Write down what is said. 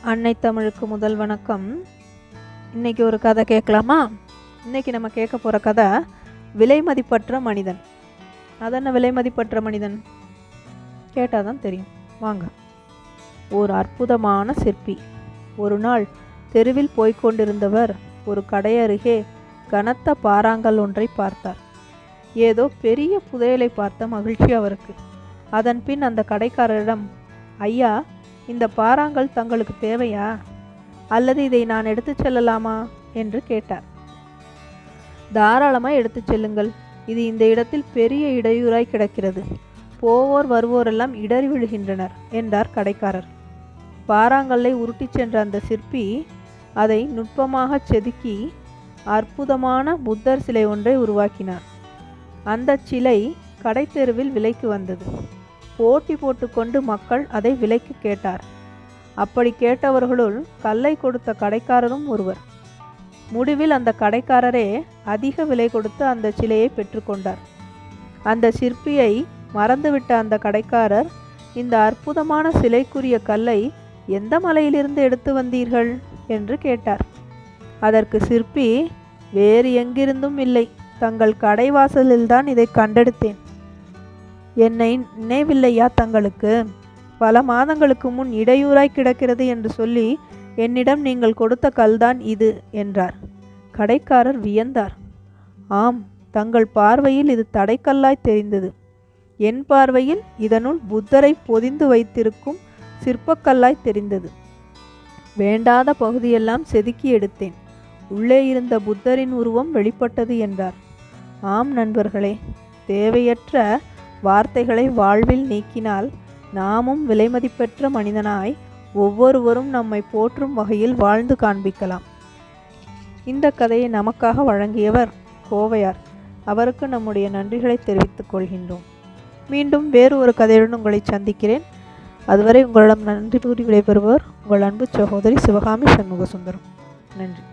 அன்னை தமிழுக்கு முதல் வணக்கம். இன்றைக்கி ஒரு கதை கேட்கலாமா? இன்றைக்கி நம்ம கேட்க போகிற கதை விலை மதிப்பற்ற மனிதன். அதென்ன விலை மதிப்பற்ற மனிதன்? கேட்டால் தான் தெரியும், வாங்க. ஒரு அற்புதமான சிற்பி. ஒரு நாள் தெருவில் போய்கொண்டிருந்தவர் ஒரு கடை அருகே கனத்த பாறாங்கல் ஒன்றை பார்த்தார். ஏதோ பெரிய புதையலை பார்த்த மகிழ்ச்சி அவருக்கு. அதன் பின் அந்த கடைக்காரரிடம், ஐயா, இந்த பாறாங்கல் தங்களுக்கு தேவையா, அல்லது இதை நான் எடுத்து செல்லலாமா என்று கேட்டார். தாராளமாக எடுத்து செல்லுங்கள், இது இந்த இடத்தில் பெரிய இடையூறாய் கிடக்கிறது. போவோர் வருவோரெல்லாம் இடறி விழுகின்றனர் என்றார் கடைக்காரர். பாறாங்கல்லை உருட்டி சென்ற அந்த சிற்பி அதை நுட்பமாக செதுக்கி அற்புதமான புத்தர் சிலை ஒன்றை உருவாக்கினார். அந்த சிலை கடைத்தெருவில் விலைக்கு வந்தது. போட்டி போட்டுக்கொண்டு மக்கள் அதை விலைக்கு கேட்டார். அப்படி கேட்டவர்களுள் கல்லை கொடுத்த கடைக்காரரும் ஒருவர். முடிவில் அந்த கடைக்காரரே அதிக விலை கொடுத்து அந்த சிலையை பெற்றுக்கொண்டார். அந்த சிற்பியை மறந்துவிட்ட அந்த கடைக்காரர், இந்த அற்புதமான சிலைக்குரிய கல்லை எந்த மலையிலிருந்து எடுத்து வந்தீர்கள் என்று கேட்டார். அதற்கு சிற்பி, வேறு எங்கிருந்தும் இல்லை, தங்கள் கடைவாசலில்தான் இதை கண்டெடுத்தேன். என்னை நினைவில்லையா தங்களுக்கு? பல மாதங்களுக்கு முன் இடையூறாய் கிடக்கிறது என்று சொல்லி என்னிடம் நீங்கள் கொடுத்த கல்தான் இது என்றார். கடைக்காரர் வியந்தார். ஆம், தங்கள் பார்வையில் இது தடைக்கல்லாய் தெரிந்தது. என் பார்வையில் இதனுள் புத்தரை பொதிந்து வைத்திருக்கும் சிற்பக்கல்லாய் தெரிந்தது. வேண்டாத பகுதியெல்லாம் செதுக்கி எடுத்தேன். உள்ளே இருந்த புத்தரின் உருவம் வெளிப்பட்டது என்றார். ஆம் நண்பர்களே, தேவையற்ற வார்த்தைகளை வாழ்வில் நீக்கினால் நாமும் விலைமதிப்பெற்ற மனிதனாய் ஒவ்வொருவரும் நம்மை போற்றும் வகையில் வாழ்ந்து காண்பிக்கலாம். இந்த கதையை நமக்காக வழங்கியவர் கோவையார். அவருக்கு நம்முடைய நன்றிகளை தெரிவித்துக் கொள்கின்றோம். மீண்டும் வேறு ஒரு கதையுடன் உங்களை சந்திக்கிறேன். அதுவரை உங்களிடம் நன்றி கூறி விடைபெறுவர் உங்கள் அன்பு சகோதரி சிவகாமி சண்முகசுந்தரம். நன்றி.